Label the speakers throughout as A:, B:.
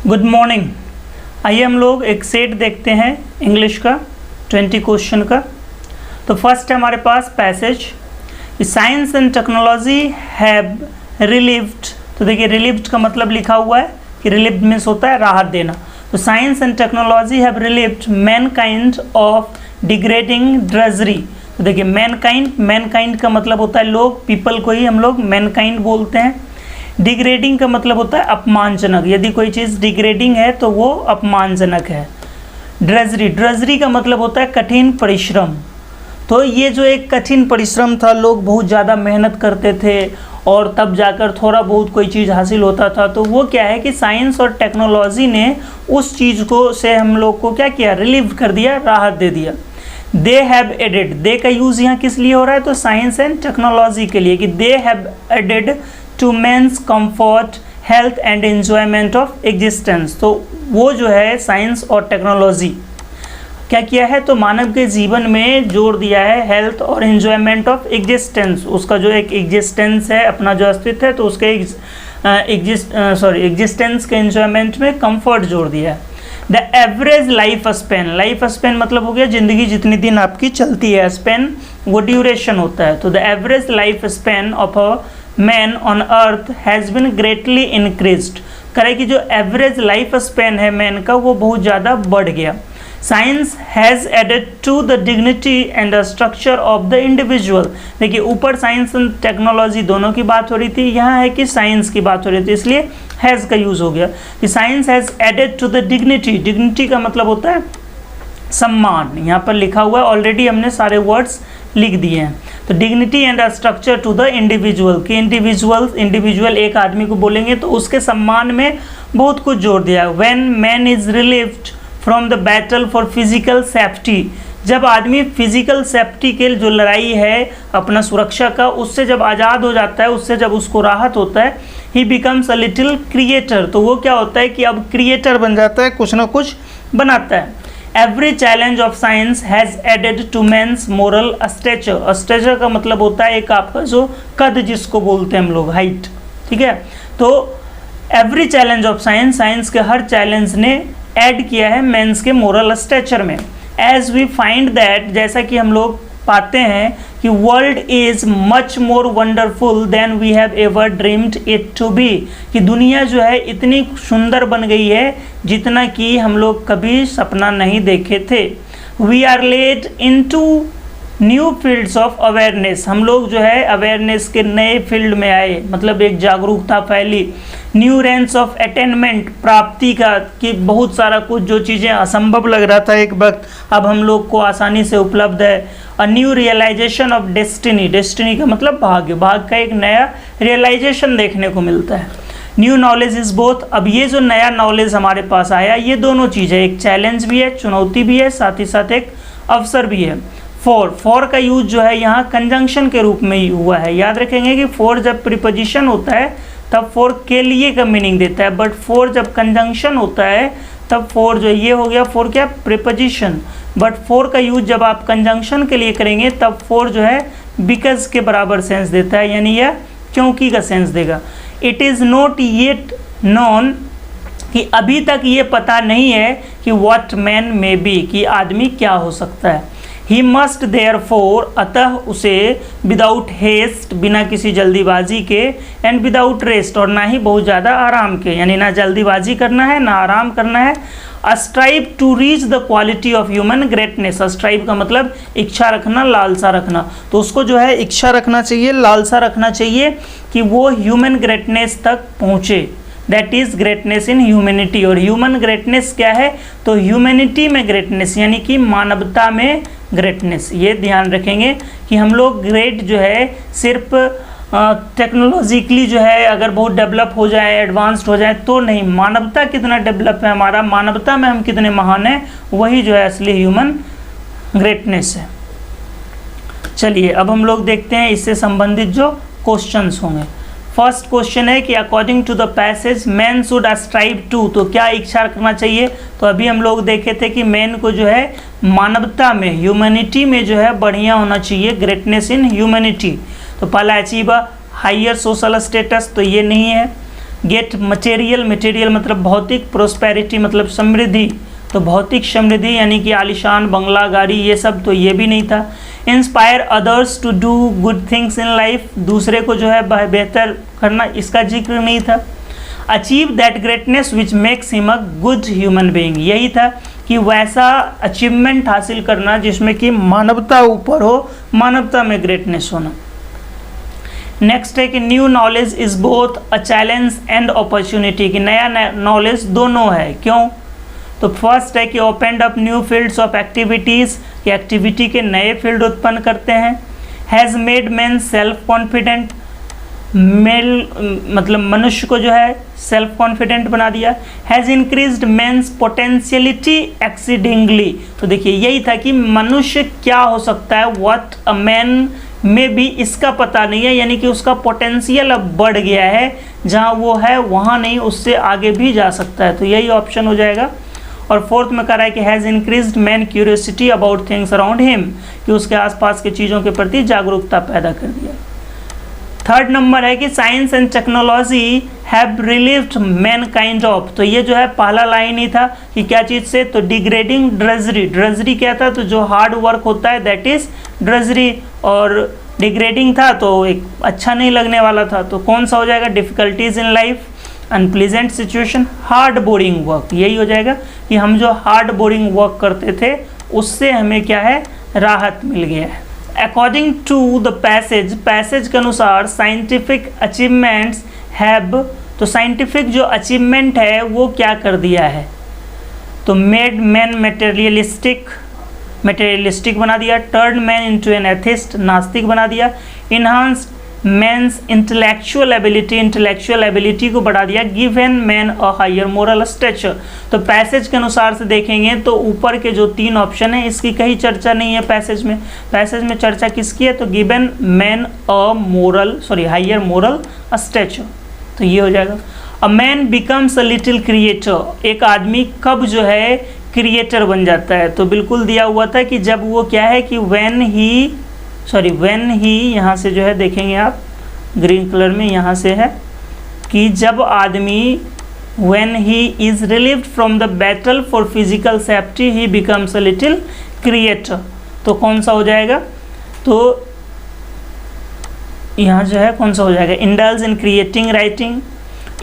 A: Good morning. आइए हम लोग एक सेट देखते हैं इंग्लिश का 20 क्वेश्चन का। तो फर्स्ट है हमारे पास passage, science and technology have relieved. तो देखिए रिलीव्ड का मतलब लिखा हुआ है कि रिलीव्ड मीन्स होता है राहत देना। तो science and technology have relieved Mankind of degrading drudgery. तो देखिए मैनकाइंड का मतलब होता है लोग, पीपल को ही हम लोग मैनकाइंड बोलते हैं। डिग्रेडिंग का मतलब होता है अपमानजनक, यदि कोई चीज़ डिग्रेडिंग है तो वो अपमानजनक है। ड्रजरी का मतलब होता है कठिन परिश्रम। तो ये जो एक कठिन परिश्रम था, लोग बहुत ज़्यादा मेहनत करते थे और तब जाकर थोड़ा बहुत कोई चीज़ हासिल होता था। तो वो क्या है कि साइंस और टेक्नोलॉजी ने उस चीज़ को से हम लोग को क्या किया, रिलीव कर दिया, राहत दे दिया। दे हैव एडेड, दे का यूज़ यहाँ किस लिए हो रहा है, तो साइंस एंड टेक्नोलॉजी के लिए, कि they have added to men's comfort health and enjoyment of existence. तो वो जो है साइंस और टेक्नोलॉजी क्या किया है, तो मानव के जीवन में जोड़ दिया है हेल्थ और एंजॉयमेंट ऑफ एग्जिस्टेंस। उसका जो एक एग्जिस्टेंस है, अपना जो अस्तित्व है, तो उसके एग्जिस्टेंस के एंजॉयमेंट में कंफर्ट जोड़ दिया है। द एवरेज लाइफ स्पेन मतलब हो गया जिंदगी जितनी दिन आपकी चलती है, स्पेन वो ड्यूरेशन होता है। तो the average life span of a man on earth has been greatly increased. करे कि जो एवरेज लाइफ स्पेन है मैन का वो बहुत ज़्यादा बढ़ गया। Science has added to the dignity and the structure of the individual. देखिए ऊपर साइंस एंड टेक्नोलॉजी दोनों की बात हो रही थी, यहाँ है कि साइंस की बात हो रही थी, इसलिए हैज़ का यूज़ हो गया कि science has added to the dignity. Dignity का मतलब होता है सम्मान, यहाँ पर लिखा हुआ है, ऑलरेडी हमने सारे वर्ड्स लिख दिए हैं। तो dignity and structure to the individual, कि इंडिविजुअल एक आदमी को बोलेंगे तो उसके सम्मान में बहुत कुछ जोड़ दिया। When man is relieved from the battle for physical safety, जब आदमी फिजिकल सेफ्टी के जो लड़ाई है अपना सुरक्षा का, उससे जब आज़ाद हो जाता है, उससे जब उसको राहत होता है, ही बिकम्स अ लिटिल क्रिएटर। तो वो क्या होता है कि अब क्रिएटर बन जाता है, कुछ ना कुछ बनाता है। Every challenge of science has added to man's moral stature. Stature का मतलब होता है एक आपका जो कद जिसको बोलते हैं हम लोग, हाइट, ठीक है। तो एवरी चैलेंज ऑफ साइंस के हर चैलेंज ने ऐड किया है मेंस के मोरल स्टेचर में। एज वी फाइंड दैट, जैसा कि हम लोग पाते हैं कि world is much more wonderful than we have ever dreamed it to be, कि दुनिया जो है इतनी सुंदर बन गई है जितना कि हम लोग कभी सपना नहीं देखे थे। We are led into new fields of awareness, हम लोग जो है अवेयरनेस के नए फील्ड में आए, मतलब एक जागरूकता फैली। न्यू रेंज ऑफ अटेनमेंट, प्राप्ति का, कि बहुत सारा कुछ जो चीज़ें असंभव लग रहा था एक वक्त, अब हम लोग को आसानी से उपलब्ध है। A new realization of destiny, destiny का मतलब भाग्य, भाग्य का एक नया रियलाइजेशन देखने को मिलता है। न्यू नॉलेज इज बोथ, अब ये जो नया नॉलेज हमारे पास आया, ये दोनों चीज़ें, एक चैलेंज भी है, चुनौती भी है, साथ ही साथ एक अवसर भी है। फॉर का यूज जो है यहाँ कंजंक्शन के रूप में ही हुआ है। याद रखेंगे कि फॉर जब प्रीपोजिशन होता है तब फॉर के लिए का मीनिंग देता है, बट फॉर जब कंजंक्शन होता है तब फॉर जो ये हो गया, फॉर क्या, प्रीपोजिशन। बट फॉर का यूज जब आप कंजंक्शन के लिए करेंगे तब फॉर जो है बिकॉज के बराबर सेंस देता है, यानी यह क्योंकि का सेंस देगा। It is not yet known, कि अभी तक ये पता नहीं है कि व्हाट मैन मे बी, कि आदमी क्या हो सकता है। ही मस्ट देयरफॉर, अतः उसे, विदाउट हेस्ट, बिना किसी जल्दीबाजी के, एंड विदाउट रेस्ट, और ना ही बहुत ज़्यादा आराम के, यानी ना जल्दीबाजी करना है ना आराम करना है। Strive to reach the quality of human greatness, strive का मतलब इच्छा रखना, लालसा रखना, तो उसको जो है इच्छा रखना चाहिए, लालसा रखना चाहिए कि वो ह्यूमन ग्रेटनेस तक पहुँचे। That is greatness in humanity. और ह्यूमन ग्रेटनेस क्या है, तो ह्यूमैनिटी में ग्रेटनेस, यानी कि मानवता में ग्रेटनेस। ये ध्यान रखेंगे कि हम लोग ग्रेट जो है सिर्फ टेक्नोलॉजिकली जो है अगर बहुत डेवलप हो जाए, एडवांस्ड हो जाए तो नहीं, मानवता कितना डेवलप है हमारा, मानवता में हम कितने महान हैं, वही जो है असली ह्यूमन ग्रेटनेस है। चलिए अब हम लोग देखते हैं इससे संबंधित जो क्वेश्चंस होंगे। फर्स्ट क्वेश्चन है कि according to the passage man should strive to, तो क्या इच्छा रखना चाहिए, तो अभी हम लोग देखे थे कि मैन को जो है मानवता में, ह्यूमैनिटी में जो है बढ़िया होना चाहिए, ग्रेटनेस इन ह्यूमैनिटी। तो पहला अचीव हाइयर सोशल स्टेटस, तो ये नहीं है। गेट मटेरियल, मटेरियल मतलब भौतिक, प्रोस्पेरिटी मतलब समृद्धि, तो भौतिक समृद्धि यानी कि आलिशान बंगला गाड़ी ये सब, तो ये भी नहीं था। Inspire others to do good things in life, दूसरे को जो है बेहतर करना, इसका जिक्र नहीं था। Achieve that greatness which makes him a good human being, यही था कि वैसा अचीवमेंट हासिल करना जिसमें कि मानवता ऊपर हो, मानवता में ग्रेटनेस होना। नेक्स्ट है कि new knowledge is both a challenge and opportunity, कि नया नॉलेज दोनों है। क्यों? तो फर्स्ट है कि opened up new fields of activities, कि एक्टिविटी के नए फील्ड उत्पन्न करते हैं। Has made man self confident, male मतलब मनुष्य को जो है सेल्फ कॉन्फिडेंट बना दिया। Has increased man's potentiality exceedingly, तो देखिए यही था कि मनुष्य क्या हो सकता है, व्हाट अ मैन में भी इसका पता नहीं है, यानी कि उसका पोटेंशियल अब बढ़ गया है, जहाँ वो है वहाँ नहीं, उससे आगे भी जा सकता है, तो यही ऑप्शन हो जाएगा। और फोर्थ में कह रहा है कि has increased man curiosity about things around him, कि उसके आसपास की चीज़ों के प्रति जागरूकता पैदा कर दिया। थर्ड नंबर है कि science and technology have relieved man kind of, तो ये जो है पहला लाइन ही था कि क्या चीज़ से, तो डिग्रेडिंग ड्रजरी, ड्रजरी क्या था, तो जो हार्ड वर्क होता है दैट इज ड्रजरी, और डिग्रेडिंग था तो एक अच्छा नहीं लगने वाला था, तो कौन सा हो जाएगा, difficulties in life, unpleasant situation, hard boring work, यही हो जाएगा कि हम जो हार्ड बोरिंग वर्क करते थे उससे हमें क्या है, राहत मिल गया है। According to the passage, passage के अनुसार साइंटिफिक अचीवमेंट्स हैव, तो साइंटिफिक जो अचीवमेंट है वो क्या कर दिया है, तो मेड मैन मटेरियलिस्टिक, मटेरियलिस्टिक बना दिया। Turn man into an atheist, नास्तिक बना दिया। Enhance man's intellectual ability, intellectual ability को बढ़ा दिया। Given man a higher moral stature, तो पैसेज के अनुसार से देखेंगे तो ऊपर के जो तीन ऑप्शन है इसकी कहीं चर्चा नहीं है पैसेज में। पैसेज में चर्चा किसकी है, तो given man a moral, sorry higher moral stature, तो ये हो जाएगा। A man becomes a little creator, एक आदमी कब जो है क्रिएटर बन जाता है, तो बिल्कुल दिया हुआ था कि जब वो क्या है कि व्हेन ही यहाँ से जो है देखेंगे आप ग्रीन कलर में यहाँ से है कि जब आदमी when he is relieved from the battle for physical safety he becomes a little creator, तो कौन सा हो जाएगा, तो यहाँ जो है कौन सा हो जाएगा, indulge in creating writing,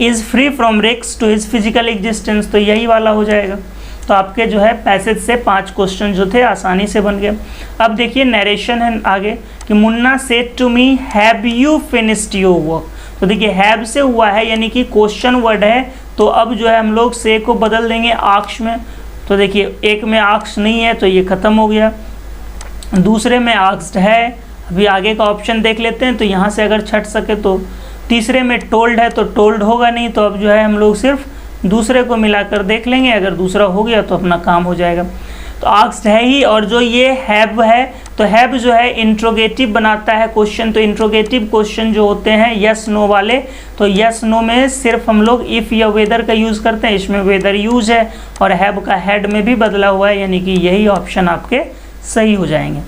A: is free from risk to his physical existence, तो यही वाला हो जाएगा। तो आपके जो है पैसेज से 5 क्वेश्चन जो थे आसानी से बन गए। अब देखिए नरेशन है आगे कि Munna said to me have you finished your work, तो देखिए हैव से हुआ है यानी कि क्वेश्चन वर्ड है, तो अब जो है हम लोग से को बदल देंगे आक्ष में, तो देखिए एक में आक्ष नहीं है तो ये खत्म हो गया, दूसरे में आक्स्ड है, अभी आगे का ऑप्शन देख लेते हैं, तो यहाँ से अगर छट सके तो तीसरे में टोल्ड है तो टोल्ड होगा नहीं, तो अब जो है हम लोग सिर्फ दूसरे को मिलाकर देख लेंगे, अगर दूसरा हो गया तो अपना काम हो जाएगा। तो आस्क्ड है ही, और जो ये हैव है तो हैव जो है इंट्रोगेटिव बनाता है क्वेश्चन, तो इंट्रोगेटिव क्वेश्चन जो होते हैं यस नो वाले, तो यस नो में सिर्फ हम लोग इफ़ या वेदर का यूज़ करते हैं, इसमें वेदर यूज है, और हैव का हैड में भी बदला हुआ है, यानी कि यही ऑप्शन आपके सही हो जाएंगे।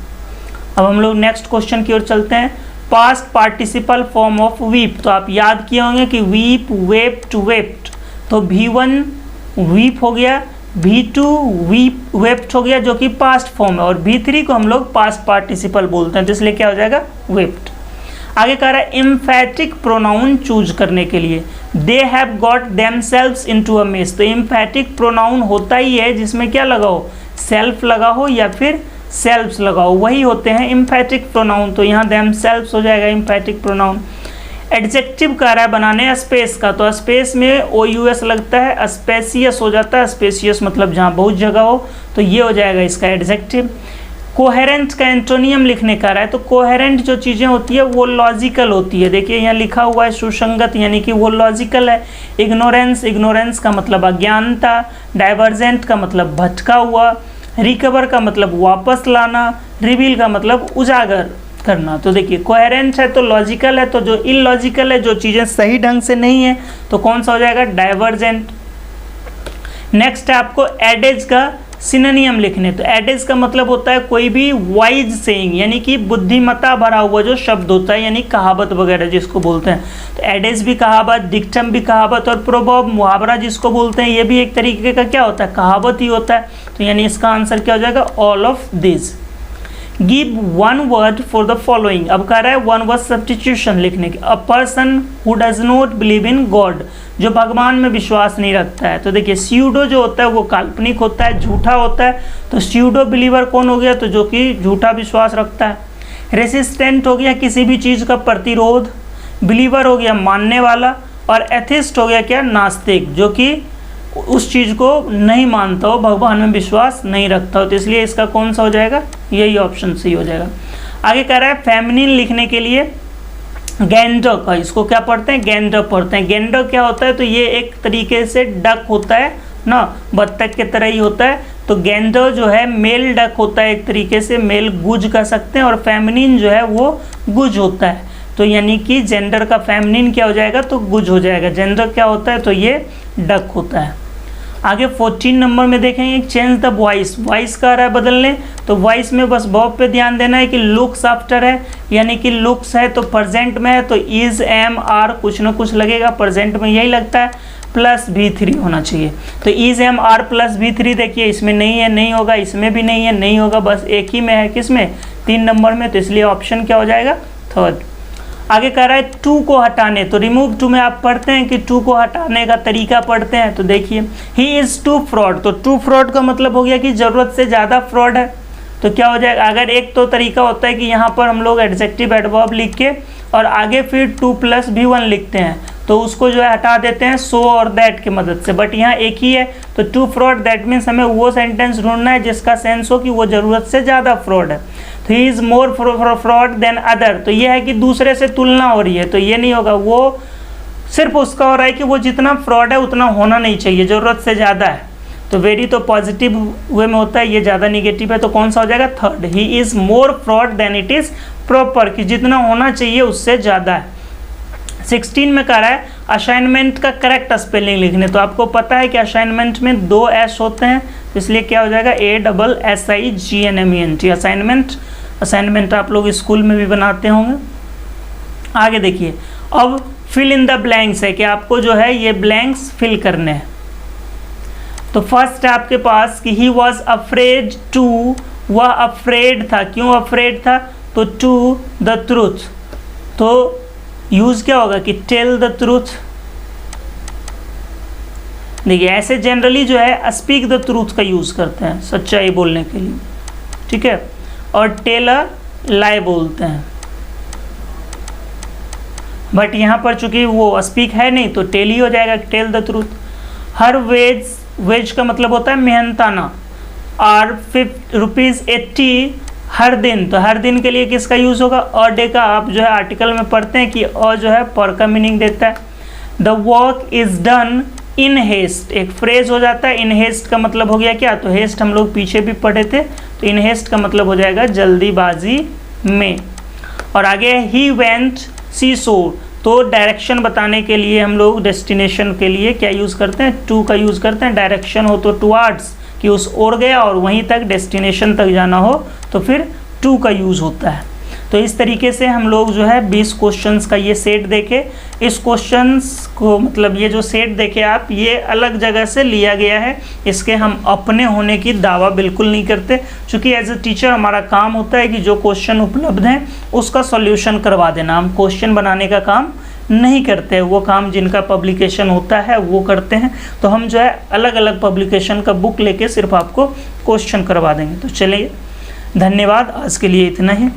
A: अब हम लोग नेक्स्ट क्वेश्चन की ओर चलते हैं। Past participle form of weep, तो आप याद किए होंगे कि वीप, वेप्ट, वेप्ट, तो V1 वीप हो गया, V2 वीप वेप्ट हो गया जो कि पास्ट फॉर्म है, और V3 को हम लोग पास्ट पार्टिसिपल बोलते हैं, तो इसलिए क्या हो जाएगा, वेप्ट। आगे कह रहा है एम्फैटिक प्रोनाउन चूज करने के लिए, they have got themselves into a mess, तो एम्फैटिक प्रोनाउन होता ही है जिसमें क्या लगा हो, सेल्फ लगा हो या फिर सेल्फ्स लगा हो, वही होते हैं एम्फैटिक प्रोनाउन, तो यहाँ देमसेल्व्स हो जाएगा एम्फैटिक प्रोनाउन। एडजेक्टिव कह रहा है बनाने स्पेस का, तो स्पेस में OUS लगता है, स्पेसियस हो जाता है, स्पेसियस मतलब जहाँ बहुत जगह हो, तो ये हो जाएगा इसका एडजेक्टिव। कोहेरेंट का एंटोनियम लिखने का रहा है, तो कोहेरेंट जो चीज़ें होती है वो लॉजिकल होती है, देखिए यहाँ लिखा हुआ है सुसंगत, यानी कि वो लॉजिकल है। इग्नोरेंस, इग्नोरेंस का मतलब अज्ञानता, डाइवर्जेंट का मतलब भटका हुआ, रिकवर का मतलब वापस लाना, रिवील का मतलब उजागर करना, तो देखिए कोहेरेंट है तो लॉजिकल है, तो जो इलॉजिकल है, जो चीज़ें सही ढंग से नहीं है, तो कौन सा हो जाएगा, डाइवर्जेंट। नेक्स्ट है आपको एडेज का सिनोनियम लिखने, तो एडेज का मतलब होता है कोई भी वाइज सेइंग, यानी कि बुद्धिमत्ता भरा हुआ जो शब्द होता है, यानी कहावत वगैरह जिसको बोलते हैं। तो एडेज भी कहावत, डिक्टम भी कहावत, और प्रोवर्ब मुहावरा जिसको बोलते हैं ये भी एक तरीके का क्या होता है, कहावत ही होता है। तो यानी इसका आंसर क्या हो जाएगा, all of this. Give one word for the following, अब कह रहा है वन वर्ड सब्स्टिट्यूशन लिखने की। A person who does not believe in God, जो भगवान में विश्वास नहीं रखता है। तो देखिए स्यूडो जो होता है वो काल्पनिक होता है, झूठा होता है, तो स्यूडो बिलीवर कौन हो गया, तो जो कि झूठा विश्वास रखता है। रेसिस्टेंट हो गया किसी भी चीज़ का प्रतिरोध, बिलीवर हो गया मानने वाला, और एथिस्ट हो गया क्या, नास्तिक, जो कि उस चीज़ को नहीं मानता हो, भगवान में विश्वास नहीं रखता हो। तो इसलिए इसका कौन सा हो जाएगा, यही ऑप्शन सही हो जाएगा। आगे कह रहा है फेमिनिन लिखने के लिए गेंडर का, इसको क्या पढ़ते हैं, गेंडर पढ़ते हैं। गेंडर क्या होता है, तो ये एक तरीके से डक होता है ना, बत्तख के तरह ही होता है। तो गेंडर जो है मेल डक होता है, एक तरीके से मेल गुज कह सकते हैं, और फेमिनिन जो है वो गुज होता है। तो यानी कि जेंडर का फेमिनिन क्या हो जाएगा, तो गुज हो जाएगा। जेंडर क्या होता है, तो ये डक होता है। आगे 14 नंबर में देखेंगे चेंज द वॉइस, वॉइस का रहा है बदलने, तो वॉइस में बस वर्ब पे ध्यान देना है कि लुक्स आफ्टर है, यानी कि लुक्स है तो प्रेजेंट में है, तो इज एम आर कुछ ना कुछ लगेगा, प्रेजेंट में यही लगता है, प्लस V3 होना चाहिए। तो is M R plus V3 देखिए इसमें नहीं है, नहीं होगा, इसमें भी नहीं है, नहीं होगा, बस एक ही में है, किसमें, 3 नंबर में। तो इसलिए ऑप्शन क्या हो जाएगा, थर्ड। आगे कह रहा है टू को हटाने, तो रिमूव टू में आप पढ़ते हैं कि टू को हटाने का तरीका पढ़ते हैं। तो देखिए ही इज़ टू फ्रॉड, तो टू फ्रॉड का मतलब हो गया कि ज़रूरत से ज़्यादा फ्रॉड है। तो क्या हो जाएगा, अगर एक तो तरीका होता है कि यहाँ पर हम लोग एडजेक्टिव एडवर्ब लिख के और आगे फिर 2 + V1 लिखते हैं, तो उसको जो है हटा देते हैं सो और दैट की मदद से। बट यहाँ एक ही है, तो टू फ्रॉड, दैट मीन्स हमें वो सेंटेंस ढूंढना है जिसका सेंस हो कि वो ज़रूरत से ज़्यादा फ्रॉड है। तो he is more fraud than other, तो ये है कि दूसरे से तुलना हो रही है, तो ये नहीं होगा, वो सिर्फ उसका हो रहा है कि वो जितना फ्रॉड है उतना होना नहीं चाहिए, ज़रूरत से ज़्यादा है। तो वेरी तो पॉजिटिव वे में होता है, ये ज़्यादा निगेटिव है, तो कौन सा हो जाएगा, third. He is more fraud than it is proper, कि जितना होना चाहिए उससे ज़्यादा है। 16 में कह रहा है असाइनमेंट का करेक्ट स्पेलिंग लिखने, तो आपको पता है कि असाइनमेंट में 2 S होते हैं, तो इसलिए क्या हो जाएगा, ASSIGNMENT, असाइनमेंट। असाइनमेंट आप लोग स्कूल में भी बनाते होंगे। आगे देखिए अब फिल इन द ब्लैंक्स है कि आपको जो है ये ब्लैंक्स फिल करने हैं। तो फर्स्ट है आपके पास कि ही वॉज अफ्रेड टू, वह अफ्रेड था, क्यों अफ्रेड था, तो टू द ट्रूथ, तो यूज क्या होगा कि टेल द ट्रूथ। देखिए ऐसे जनरली जो है स्पीक द ट्रूथ का यूज करते हैं सच्चाई बोलने के लिए, ठीक है, और टेल अ लाई बोलते हैं। बट यहाँ पर चूंकि वो स्पीक है नहीं तो टेल ही हो जाएगा, tell the truth. Her ways, ways का मतलब होता है मेहनताना, और ₹80 हर दिन, तो हर दिन के लिए किसका यूज़ होगा, अ डे का। आप जो है आर्टिकल में पढ़ते हैं कि अ जो है पर का मीनिंग देता है। The work is done in haste, एक फ्रेज हो जाता है। इन हेस्ट का मतलब हो गया क्या, तो हेस्ट हम लोग पीछे भी पढ़े थे, तो इन हेस्ट का मतलब हो जाएगा जल्दीबाजी में। और आगे ही वेंट सी शोर, तो डायरेक्शन बताने के लिए हम लोग डेस्टिनेशन के लिए क्या यूज़ करते हैं, टू का यूज़ करते हैं। डायरेक्शन हो तो टुवार्ड्स, कि उस ओर गया, और वहीं तक डेस्टिनेशन तक जाना हो तो फिर टू का यूज़ होता है। तो इस तरीके से हम लोग जो है 20 क्वेश्चंस का ये सेट देखे। इस क्वेश्चंस को मतलब ये जो सेट देखे आप, ये अलग जगह से लिया गया है, इसके हम अपने होने की दावा बिल्कुल नहीं करते, क्योंकि एज ए टीचर हमारा काम होता है कि जो क्वेश्चन उपलब्ध हैं उसका सॉल्यूशन करवा देना। हम क्वेश्चन बनाने का काम नहीं करते हैं, वो काम जिनका पब्लिकेशन होता है वो करते हैं। तो हम जो है अलग अलग पब्लिकेशन का बुक लेके सिर्फ आपको क्वेश्चन करवा देंगे। तो चलिए धन्यवाद, आज के लिए इतना ही।